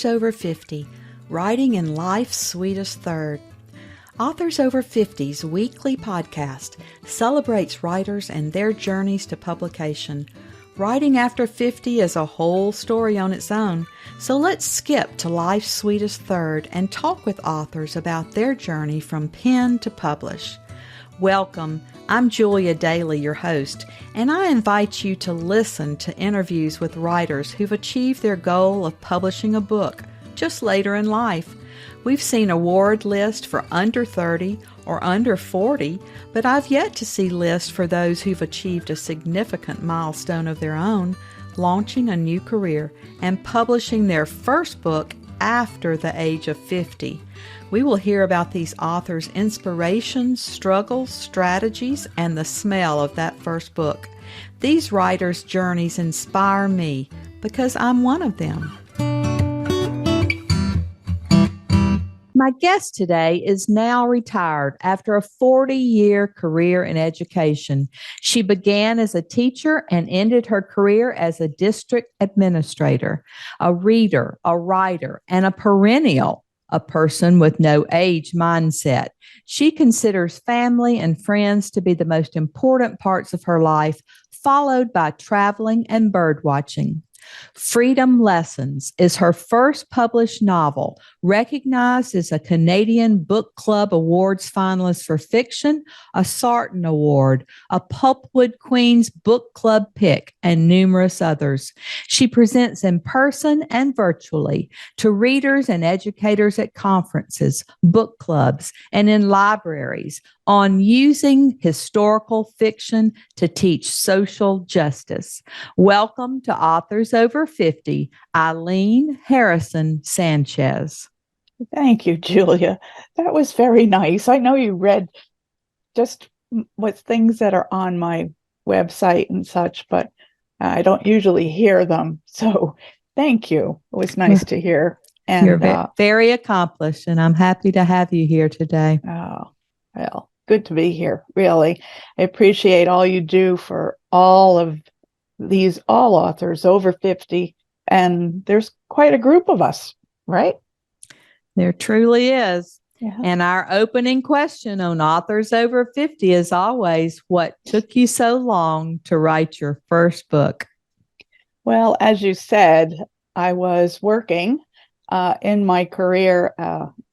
Authors Over 50, Writing in Life's Sweetest Third. Authors Over 50's weekly podcast celebrates writers and their journeys to publication. Writing after 50 is a whole story on its own, so let's skip to life's sweetest third and talk with authors about their journey from pen to publish. Welcome. I'm Julia Daly, your host, and I invite you to listen to interviews with writers who've achieved their goal of publishing a book just later in life. We've seen award lists for under 30 or under 40, but I've yet to see lists for those who've achieved a significant milestone of their own, launching a new career and publishing their first book after the age of 50. We will hear about these authors' inspirations, struggles, strategies, and the smell of that first book. These writers' journeys inspire me because I'm one of them. My guest today is now retired after a 40-year career in education. She began as a teacher and ended her career as a district administrator, a reader, a writer, and a perennial, a person with no age mindset. She considers family and friends to be the most important parts of her life, followed by traveling and bird watching. Freedom Lessons is her first published novel, recognized as a Canadian Book Club Awards finalist for fiction, a Sarton Award, a Pulpwood Queens Book Club pick, and numerous others. She presents in person and virtually to readers and educators at conferences, book clubs, and in libraries on using historical fiction to teach social justice. Welcome to Authors Over 50, Eileen Harrison Sanchez. Thank you, Julia. That was very nice. I know you read just what things that are on my website and such, but I don't usually hear them. So thank you. It was nice to hear. And you're very accomplished, and I'm happy to have you here today. Oh, well. Good to be here, really. I appreciate all you do for all authors over 50, and there's quite a group of us, right? There truly is. Yeah. And our opening question on Authors Over 50 is always, what took you so long to write your first book? Well, as you said, I was working in my career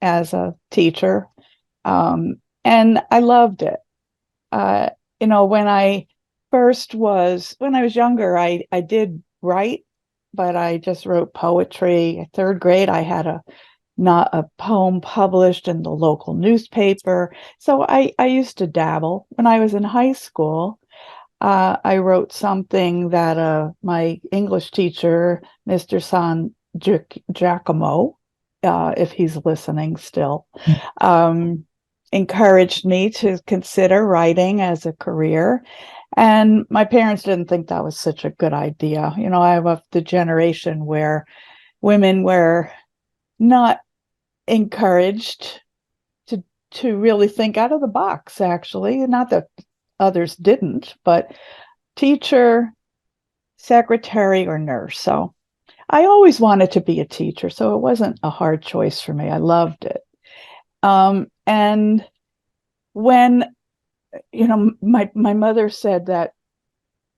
as a teacher, and I loved it. When I was younger, I did write, but I just wrote poetry. Third grade, I had a poem published in the local newspaper. So I used to dabble. When I was in high school, I wrote something that my English teacher, Mr. San Giacomo, if he's listening still, encouraged me to consider writing as a career. And my parents didn't think that was such a good idea. I'm of the generation where women were not encouraged to really think out of the box, actually. Not that others didn't, but teacher, secretary, or nurse. So I always wanted to be a teacher, so it wasn't a hard choice for me. I loved it. And when, my mother said that,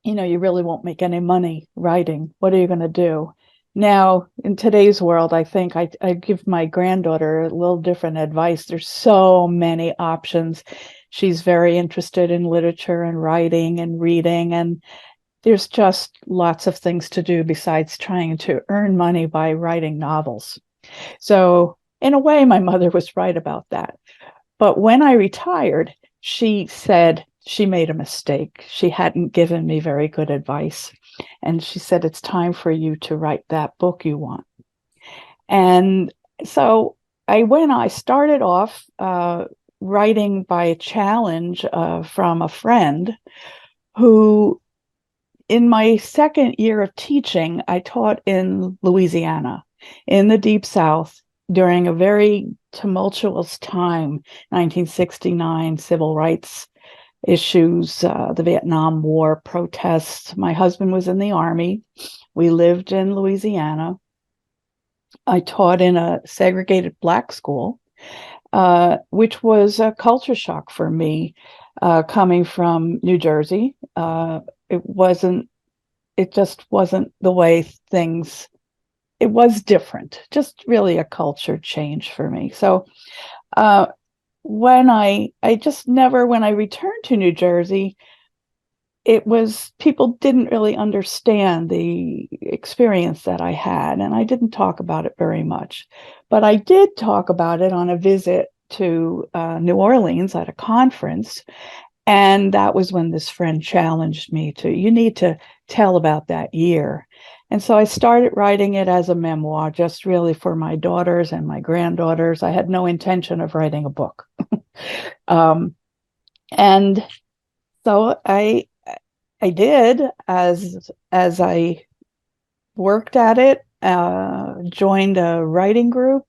you really won't make any money writing. What are you going to do? Now, in today's world, I think I give my granddaughter a little different advice. There's so many options. She's very interested in literature and writing and reading, and there's just lots of things to do besides trying to earn money by writing novels. So in a way, my mother was right about that. But when I retired, she said she made a mistake. She hadn't given me very good advice. And she said, it's time for you to write that book you want. And so I started off writing by a challenge from a friend who, in my second year of teaching, I taught in Louisiana, in the Deep South, during a very tumultuous time, 1969, civil rights issues, the Vietnam War protests. My husband was in the Army. We lived in Louisiana. I taught in a segregated Black school, which was a culture shock for me, coming from New Jersey. It just wasn't the way things, it was different, just really a culture change for me. So when I just never, when I returned to New Jersey, it was, people didn't really understand the experience that I had, and I didn't talk about it very much. But I did talk about it on a visit to New Orleans at a conference. And that was when this friend challenged me to, you need to tell about that year. And so I started writing it as a memoir, just really for my daughters and my granddaughters. I had no intention of writing a book. And so I did, as I worked at it, joined a writing group,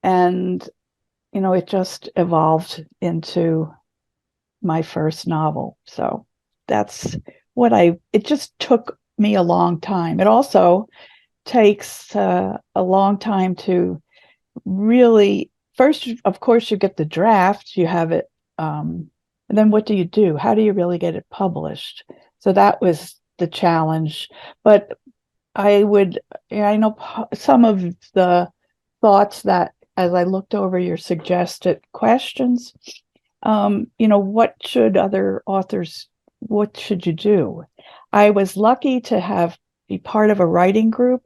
and it just evolved into my first novel. So that's it just took me a long time. It also takes a long time to really, first, of course, you get the draft, you have it, and then what do you do? How do you really get it published? So that was the challenge. But I know some of the thoughts that, as I looked over your suggested questions, what should other authors, what should you do? I was lucky to be part of a writing group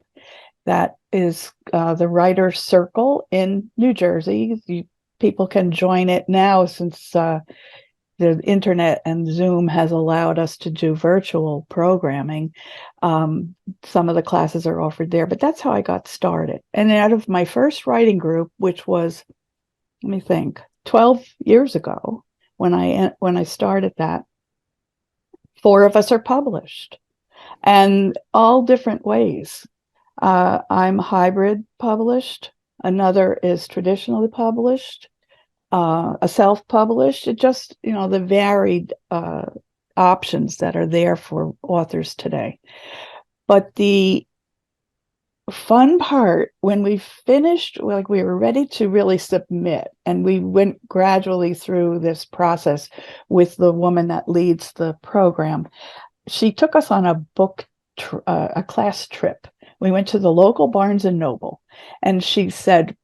that is the Writer's Circle in New Jersey. People can join it now, since the internet and Zoom has allowed us to do virtual programming. Some of the classes are offered there, but that's how I got started. And out of my first writing group, which was, let me think, 12 years ago, when I started that, 4 of us are published, and all different ways. I'm hybrid published. Another is traditionally published. A self-published. It just, the varied options that are there for authors today. But the fun part, when we finished, like, we were ready to really submit, and we went gradually through this process with the woman that leads the program. She took us on a class trip. We went to the local Barnes and Noble, and she said,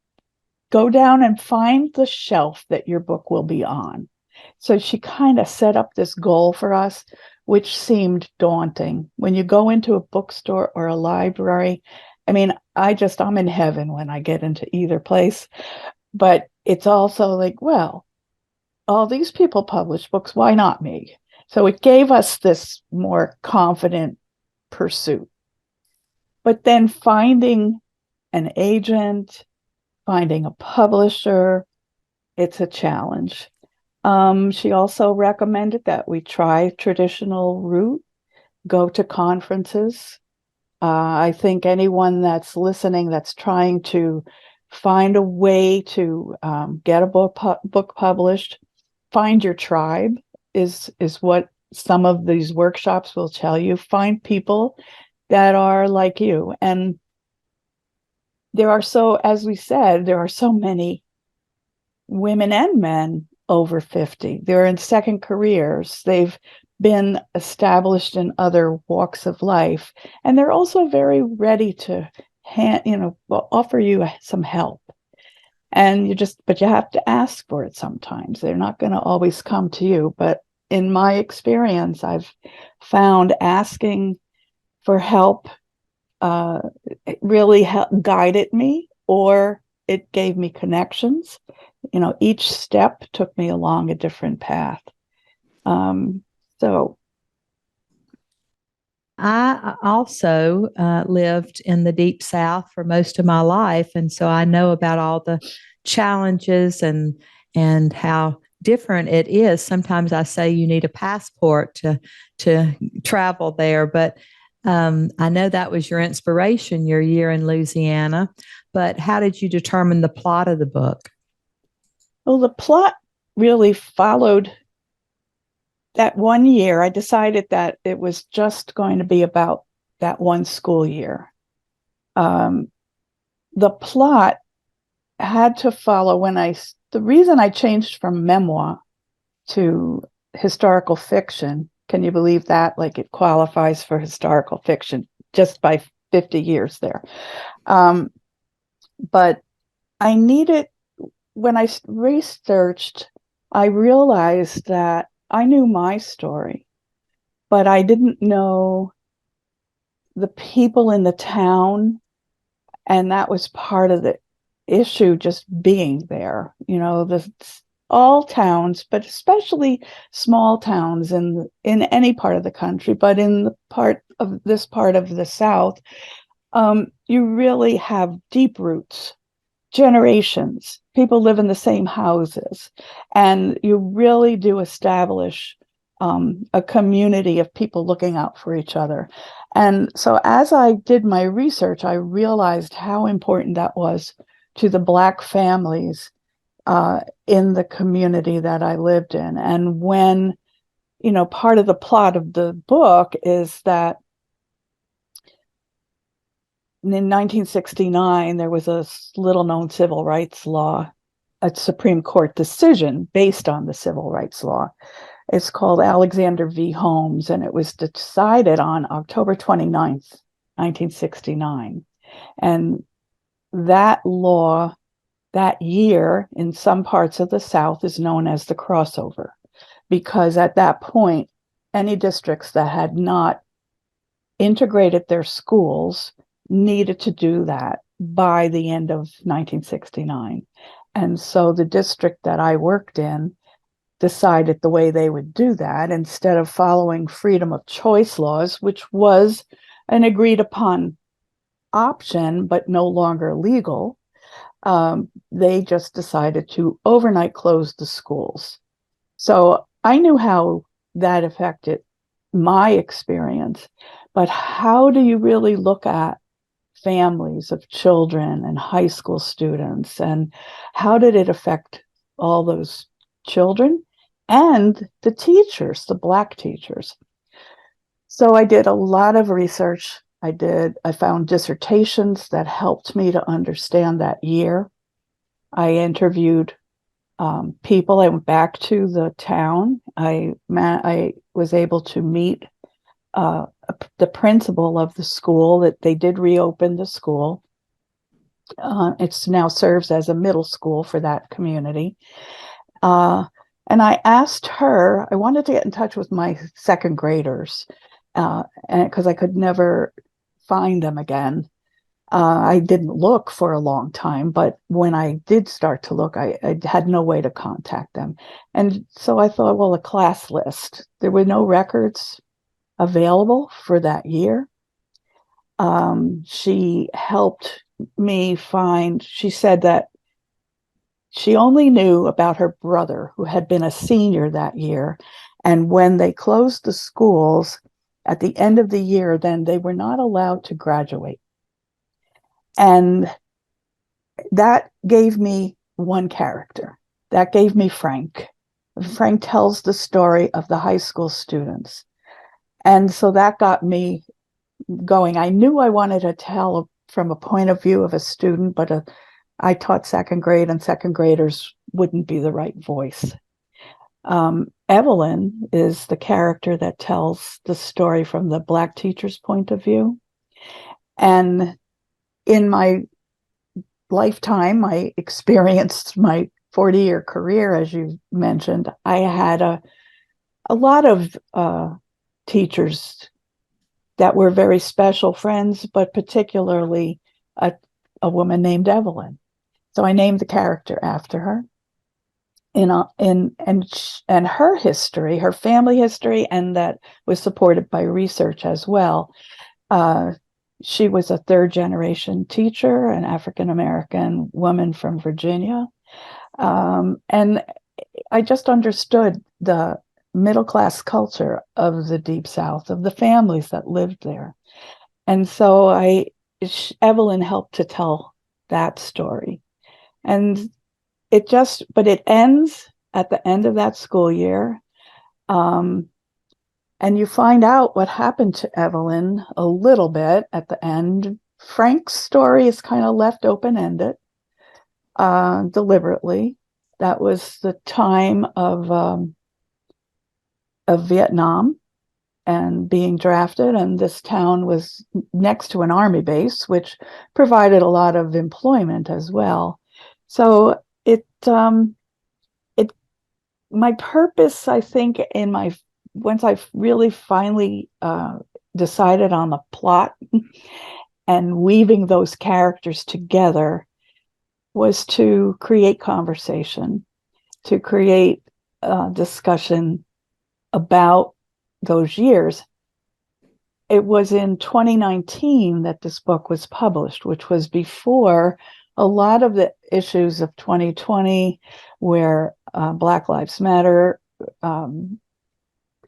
go down and find the shelf that your book will be on. So she kind of set up this goal for us, which seemed daunting. When you go into a bookstore or a library, I mean, I'm in heaven when I get into either place. But it's also like, well, all these people publish books, why not me? So it gave us this more confident pursuit. But then finding an agent, finding a publisher, it's a challenge. She also recommended that we try traditional route, go to conferences. I think anyone that's listening, that's trying to find a way to get a book published, find your tribe is what some of these workshops will tell you. Find people that are like you. And as we said, there are so many women and men over 50. They're in second careers. They've been established in other walks of life. And they're also very ready to offer you some help. And but you have to ask for it sometimes. They're not going to always come to you. But in my experience, I've found asking for help it really guided me, or it gave me connections. Each step took me along a different path. So I also lived in the Deep South for most of my life, and so I know about all the challenges and how different it is. Sometimes I say you need a passport to travel there, but I know that was your inspiration, your year in Louisiana. But how did you determine the plot of the book? Well, the plot really followed that one year. I decided that it was just going to be about that one school year. the plot had to follow the reason I changed from memoir to historical fiction. Can you believe that? Like, it qualifies for historical fiction just by 50 years there. But I needed, when I researched, I realized that I knew my story, but I didn't know the people in the town. And that was part of the issue, just being there. All towns, but especially small towns in any part of the country, but in the part of the South, you really have deep roots, generations. People live in the same houses, and you really do establish a community of people looking out for each other. And so as I did my research, I realized how important that was to the Black families in the community that I lived in. And when, part of the plot of the book is that in 1969, there was a little known civil rights law, a Supreme Court decision based on the civil rights law. It's called Alexander v. Holmes, and it was decided on October 29th, 1969. And that law, that year, in some parts of the South, is known as the crossover, because at that point, any districts that had not integrated their schools needed to do that by the end of 1969. And so the district that I worked in decided the way they would do that, instead of following freedom of choice laws, which was an agreed upon option, but no longer legal, they just decided to overnight close the schools. So I knew how that affected my experience, but how do you really look at families of children and high school students, and how did it affect all those children and the teachers, the Black teachers? So I did a lot of research. I found dissertations that helped me to understand that year. I interviewed people. I went back to the town. I was able to meet the principal of the school. That they did reopen the school. It's now serves as a middle school for that community. And I asked her, I wanted to get in touch with my second graders, and because I could never find them again. I didn't look for a long time, but when I did start to look, I had no way to contact them. And so I thought, well, a class list. There were no records available for that year. She helped me find, she said that she only knew about her brother, who had been a senior that year. And when they closed the schools at the end of the year, then they were not allowed to graduate. And that gave me one character. That gave me Frank. Frank tells the story of the high school students. And so that got me going. I knew I wanted to tell from a point of view of a student, but I taught second grade, and second graders wouldn't be the right voice. Evelyn is the character that tells the story from the Black teacher's point of view. And in my lifetime, I experienced my 40-year career, as you mentioned. I had a lot of teachers that were very special friends, but particularly a woman named Evelyn. So I named the character after her. And her history, her family history, and that was supported by research as well. She was a third-generation teacher, an African-American woman from Virginia. And I just understood the middle-class culture of the Deep South, of the families that lived there. And so Evelyn helped to tell that story. And but it ends at the end of that school year. And you find out what happened to Evelyn a little bit at the end Frank's story is kind of left open-ended, deliberately. That was the time of Vietnam and being drafted, and this town was next to an army base, which provided a lot of employment as well. So my purpose, I think, once I really finally decided on the plot and weaving those characters together, was to create conversation, to create discussion about those years. It was in 2019 that this book was published, which was before a lot of the issues of 2020, where Black Lives Matter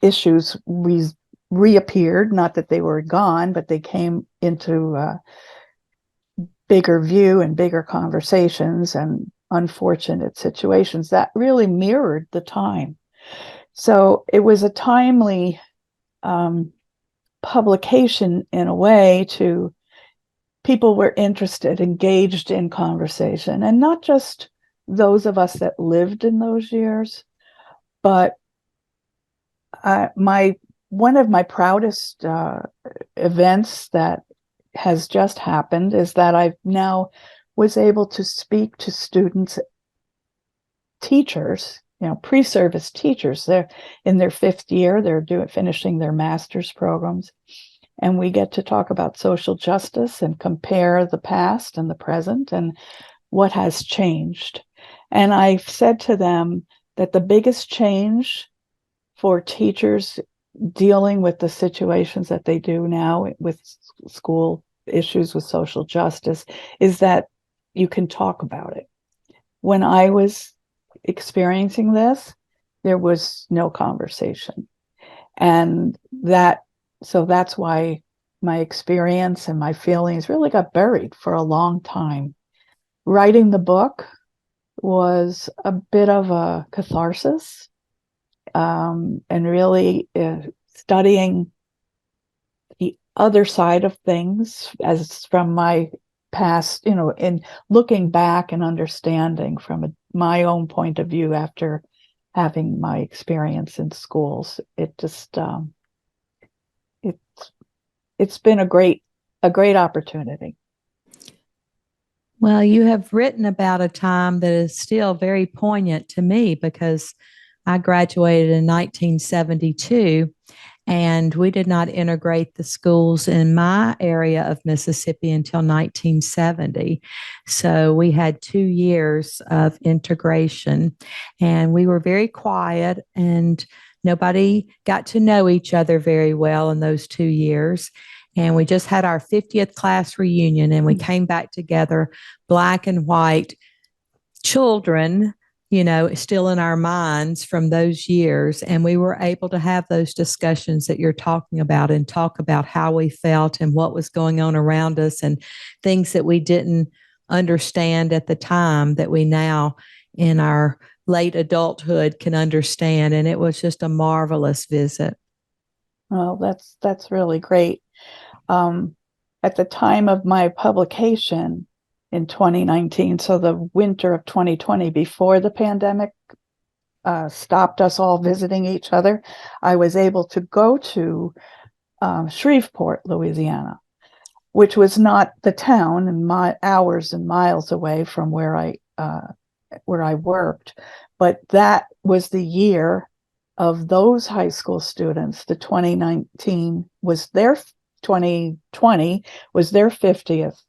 issues reappeared. Not that they were gone, but they came into bigger view and bigger conversations and unfortunate situations that really mirrored the time. So it was a timely publication in a way. To people were interested, engaged in conversation, and not just those of us that lived in those years, but one of my proudest events that has just happened is that I now was able to speak to students, teachers, pre-service teachers. They're in their 5th year, they're finishing their master's programs. And we get to talk about social justice and compare the past and the present and what has changed. And I've said to them that the biggest change for teachers dealing with the situations that they do now with school issues with social justice is that you can talk about it. When I was experiencing this, there was no conversation. And so that's why my experience and my feelings really got buried for a long time. Writing the book was a bit of a catharsis, and really studying the other side of things as from my past, in looking back and understanding from my own point of view after having my experience in schools. It just it's been a great opportunity. Well, you have written about a time that is still very poignant to me because I graduated in 1972, and we did not integrate the schools in my area of Mississippi until 1970. So we had 2 years of integration, and we were very quiet, and nobody got to know each other very well in those 2 years. And we just had our 50th class reunion, and we came back together, Black and white children, still in our minds from those years. And we were able to have those discussions that you're talking about and talk about how we felt and what was going on around us and things that we didn't understand at the time that we now in our late adulthood can understand. And it was just a marvelous visit. Well, that's really great. At the time of my publication in 2019, so the winter of 2020, before the pandemic stopped us all visiting each other, I was able to go to Shreveport, Louisiana, which was not the town and hours and miles away from where I worked, but that was the year of those high school students. The 2020 was their 50th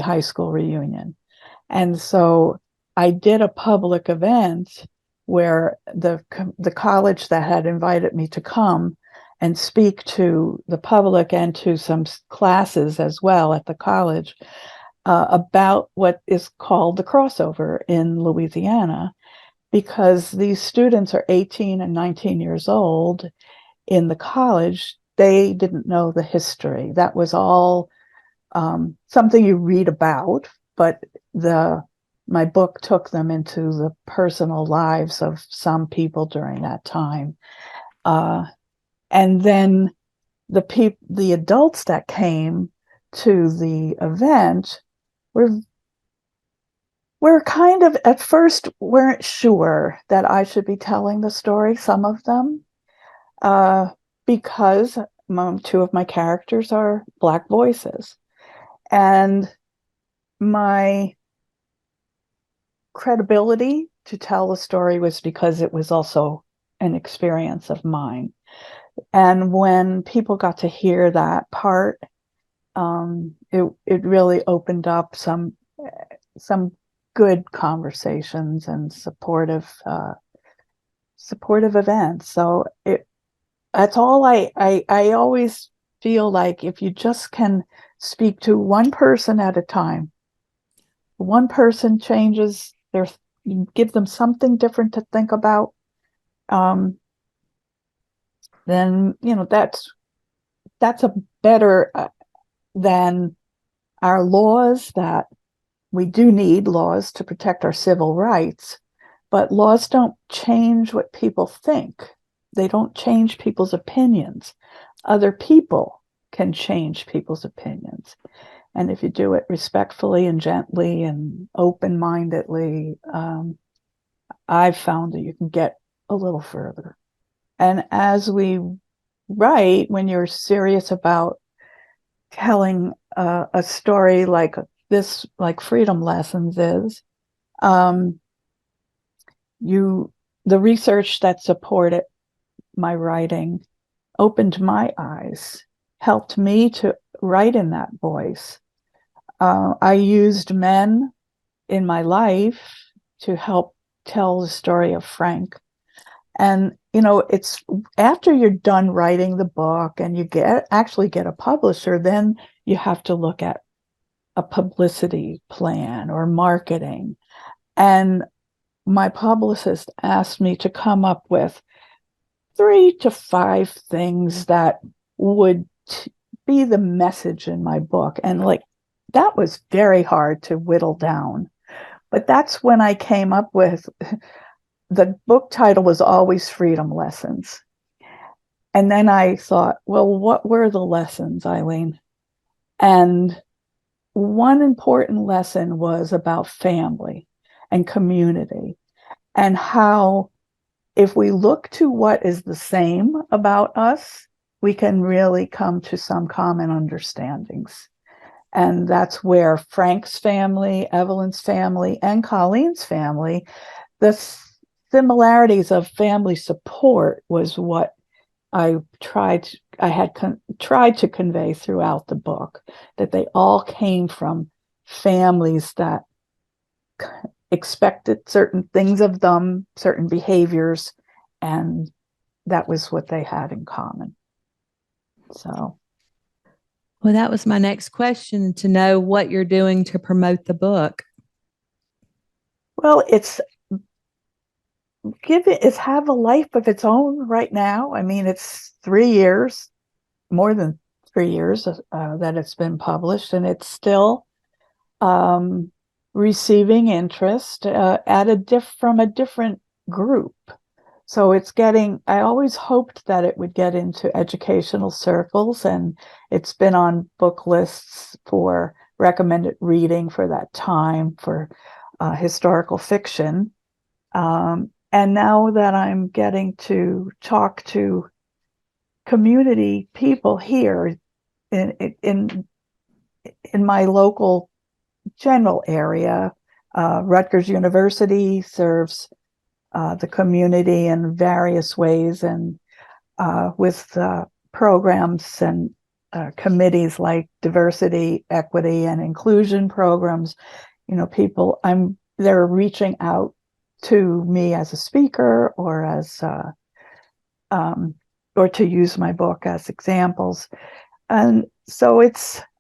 high school reunion. And so I did a public event where the college that had invited me to come and speak to the public and to some classes as well at the college about what is called the crossover in Louisiana, because these students are 18 and 19 years old in the college. They didn't know the history. That was all something you read about, but my book took them into the personal lives of some people during that time. And then the adults that came to the event, we're kind of, at first weren't sure that I should be telling the story, some of them, because two of my characters are Black voices. And my credibility to tell the story was because it was also an experience of mine. And when people got to hear that part, it really opened up some good conversations and supportive events. So that's all I always feel like, if you just can speak to one person at a time, one person changes you give them something different to think about, then that's a better than our laws. That we do need laws to protect our civil rights, but laws don't change what people think. They don't change people's opinions. Other people can change people's opinions. And if you do it respectfully and gently and open-mindedly, I've found that you can get a little further. And as we write, when you're serious about telling a story like this, like Freedom Lessons is, the research that supported my writing opened my eyes, helped me to write in that voice. I used men in my life to help tell the story of Frank. And, it's after you're done writing the book and you actually get a publisher, then you have to look at a publicity plan or marketing. And my publicist asked me to come up with 3 to 5 things that would be the message in my book. And that was very hard to whittle down. But that's when I came up with, the book title was always Freedom Lessons. And then I thought, well, what were the lessons, Eileen? And one important lesson was about family and community, and how if we look to what is the same about us, we can really come to some common understandings. And that's where Frank's family, Evelyn's family, and Colleen's family, the similarities of family support was what I had tried to convey throughout the book, that they all came from families that expected certain things of them, certain behaviors, and that was what they had in common. So, Well, that was my next question, to know what you're doing to promote the book. Well, it's have a life of its own right now. I mean, it's 3 years, more than 3 years that it's been published, and it's still receiving interest from a different group. So I always hoped that it would get into educational circles, and it's been on book lists for recommended reading for that time for historical fiction. And now that I'm getting to talk to community people here in my local general area, Rutgers University serves the community in various ways, and with programs and committees like diversity, equity, and inclusion programs. They're reaching out to me as a speaker, or as or to use my book as examples. And so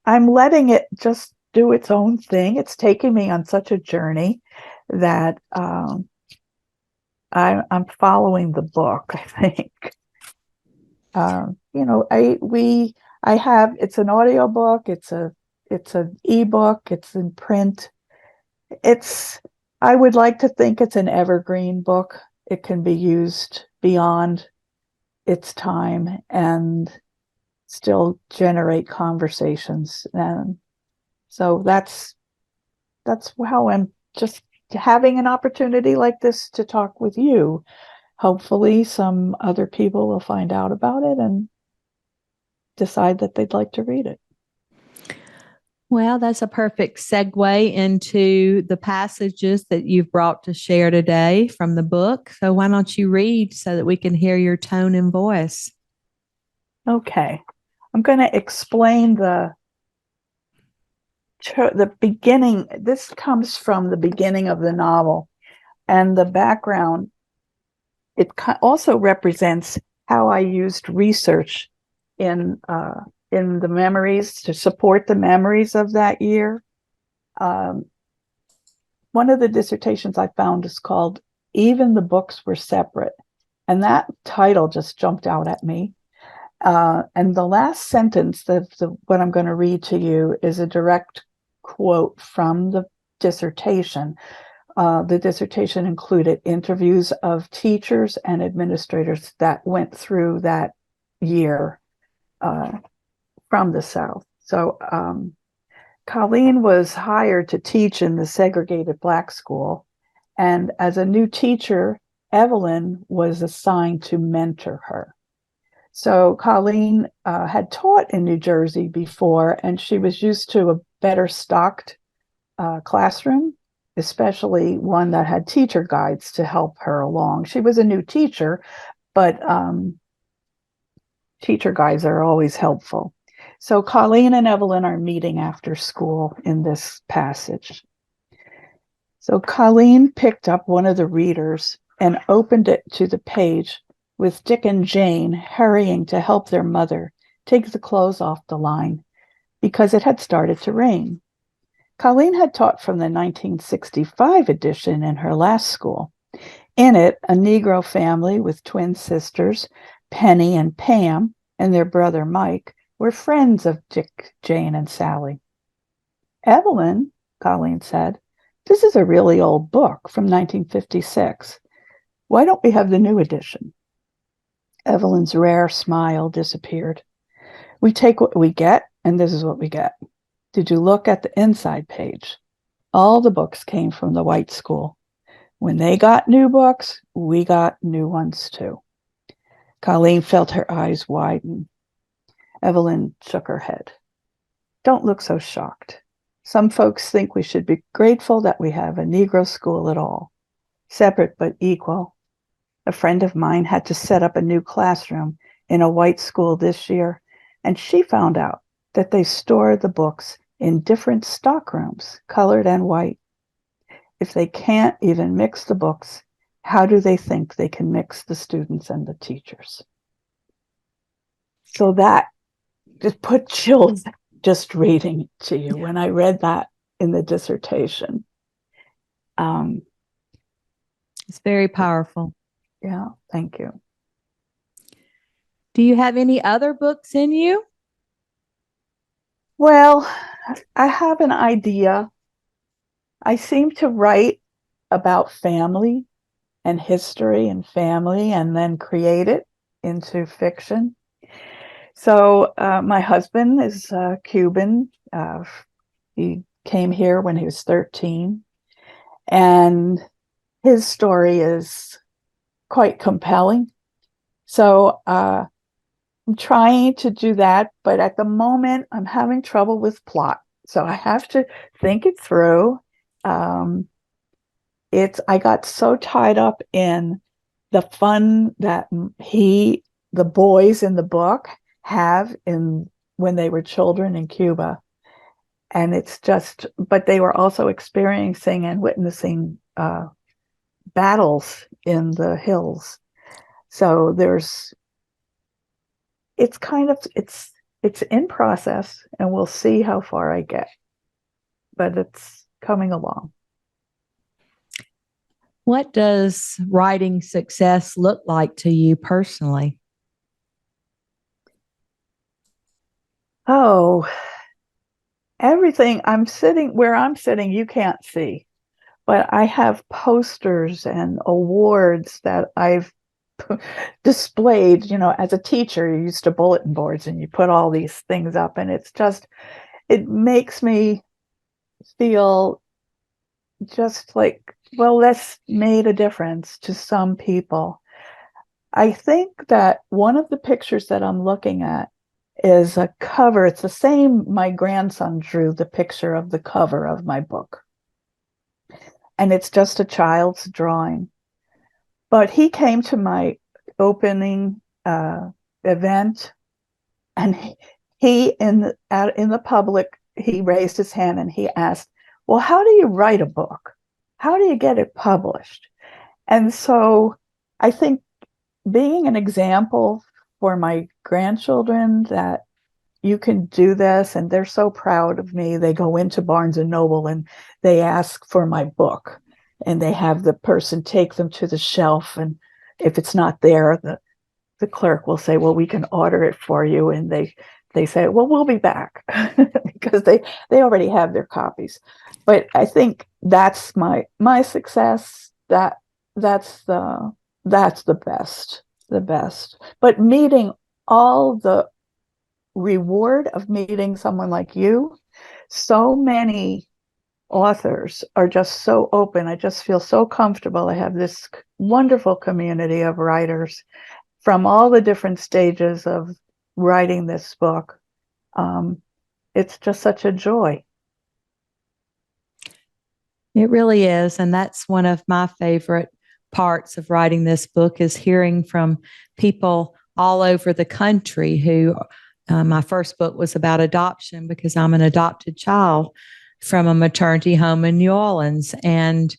I'm letting it just do its own thing. It's taking me on such a journey that I'm following the book, I think. It's an audio book, it's an ebook, it's in print. I would like to think it's an evergreen book. It can be used beyond its time, and still generate conversations. And so that's how I'm just having an opportunity like this to talk with you. Hopefully some other people will find out about it and decide that they'd like to read it. Well, that's a perfect segue into the passages that you've brought to share today from the book. So why don't you read so that we can hear your tone and voice? Okay. I'm going to explain the beginning. This comes from the beginning of the novel, and the background. It also represents how I used research in the memories to support the memories of that year. One of the dissertations I found is called "Even the Books Were Separate," and that title just jumped out at me. And the last sentence, what I'm going to read to you, is a direct quote from the dissertation. The dissertation included interviews of teachers and administrators that went through that year from the South. So Colleen was hired to teach in the segregated Black school. And as a new teacher, Evelyn was assigned to mentor her. So Colleen had taught in New Jersey before, and she was used to a better stocked classroom, especially one that had teacher guides to help her along. She was a new teacher, but teacher guides are always helpful. So Colleen and Evelyn are meeting after school in this passage. So Colleen picked up one of the readers and opened it to the page with Dick and Jane hurrying to help their mother take the clothes off the line because it had started to rain. Colleen had taught from the 1965 edition in her last school. In it, a Negro family with twin sisters, Penny and Pam, and their brother Mike, were friends of Dick, Jane, and Sally. Evelyn, Colleen said, this is a really old book from 1956. Why don't we have the new edition? Evelyn's rare smile disappeared. We take what we get, and this is what we get. Did you look at the inside page? All the books came from the white school. When they got new books, we got new ones too. Colleen felt her eyes widen. Evelyn shook her head. Don't look so shocked. Some folks think we should be grateful that we have a Negro school at all. Separate but equal. A friend of mine had to set up a new classroom in a white school this year, and she found out that they store the books in different stockrooms, colored and white. If they can't even mix the books, how do they think they can mix the students and the teachers? So that just put chills just reading it to you when I read that in the dissertation. It's very powerful. Yeah, thank you. Do you have any other books in you? Well, I have an idea. I seem to write about family and history and family and then create it into fiction. So my husband is Cuban. He came here when he was 13, and his story is quite compelling. So I'm trying to do that, but at the moment I'm having trouble with plot. So I have to think it through. I got so tied up in the fun that the boys in the book have when they were children in Cuba. And but they were also experiencing and witnessing battles in the hills. So it's in process, and we'll see how far I get, but it's coming along. What does writing success look like to you personally? Oh, everything. Where I'm sitting, you can't see, but I have posters and awards that I've displayed. As a teacher, you used to bulletin boards and you put all these things up, and it makes me feel just like, well, this made a difference to some people. I think that one of the pictures that I'm looking at is a cover. It's the same, my grandson drew the picture of the cover of my book. And it's just a child's drawing. But he came to my opening event, and he in the public, he raised his hand and he asked, well, how do you write a book? How do you get it published? And so I think being an example for my grandchildren that you can do this, and they're so proud of me. They go into Barnes and Noble and they ask for my book, and they have the person take them to the shelf. And if it's not there, the clerk will say, well, we can order it for you. And they say, well, we'll be back because they already have their copies. But I think that's my success. That's the best. But meeting all the reward of meeting someone like you, so many authors are just so open. I just feel so comfortable. I have this wonderful community of writers from all the different stages of writing this book. It's just such a joy. It really is. And that's one of my favorite parts of writing this book, is hearing from people all over the country who, my first book was about adoption because I'm an adopted child from a maternity home in New Orleans. And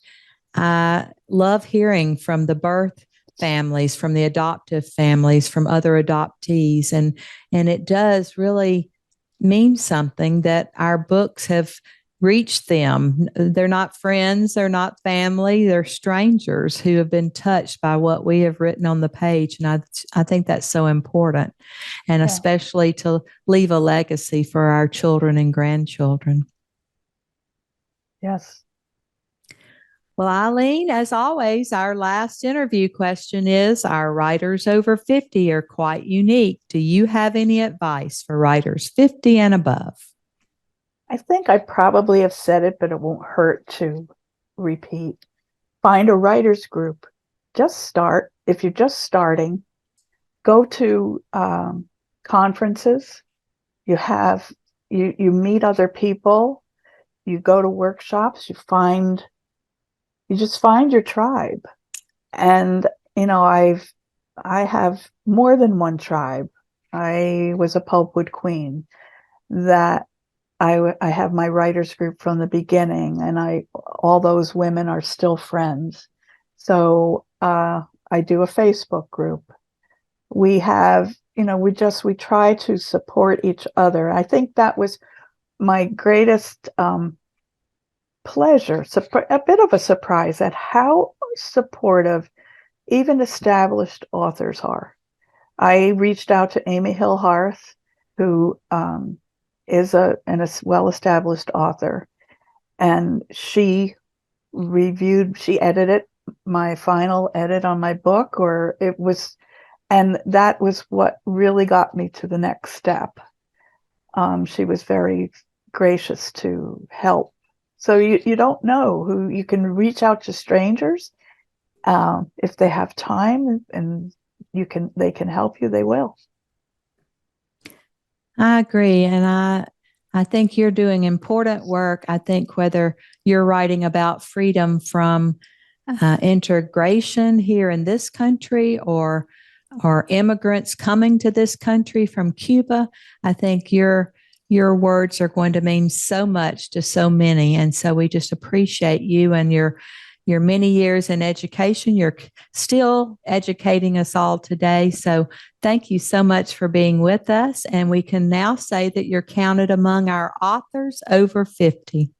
I love hearing from the birth families, from the adoptive families, from other adoptees. And it does really mean something that our books have reached them. They're not friends, they're not family, they're strangers who have been touched by what we have written on the page. And I think that's so important, and especially to leave a legacy for our children and grandchildren. Yes. Well, Eileen, as always, our last interview question is, our writers over 50 are quite unique. Do you have any advice for writers 50 and above? I think I probably have said it, but it won't hurt to repeat. Find a writer's group. Just start. If you're just starting, go to conferences. You meet other people. You go to workshops. You just find your tribe. And I have more than one tribe. I was a Pulpwood Queen. That I have my writers group from the beginning, and all those women are still friends. So I do a Facebook group. We have, we try to support each other. I think that was my greatest pleasure, a bit of a surprise at how supportive even established authors are. I reached out to Amy Hill Harth, who is a well-established author, and she edited my final edit on my book, and that was what really got me to the next step. She was very gracious to help. So you don't know who you can reach out to. Strangers, if they have time and they can help you, they will. I agree. And I think you're doing important work. I think whether you're writing about freedom from integration here in this country, or immigrants coming to this country from Cuba, I think your words are going to mean so much to so many. And so we just appreciate you and your many years in education. You're still educating us all today. So thank you so much for being with us. And we can now say that you're counted among our authors over 50.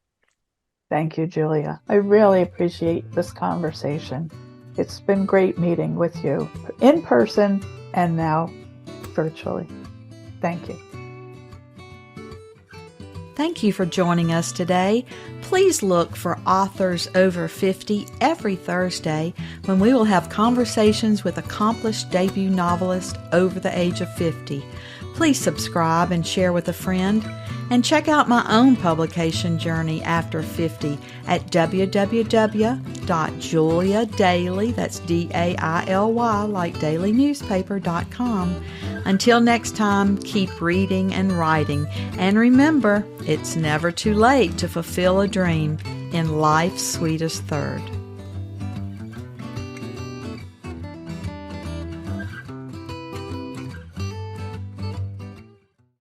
Thank you, Julia. I really appreciate this conversation. It's been great meeting with you in person and now virtually. Thank you. Thank you for joining us today. Please look for Authors Over 50 every Thursday when we will have conversations with accomplished debut novelists over the age of 50. Please subscribe and share with a friend. And check out my own publication journey after 50 at www.juliadaily, that's D-A-I-L-Y, like dailynewspaper.com. Until next time, keep reading and writing. And remember, it's never too late to fulfill a dream in life's sweetest third.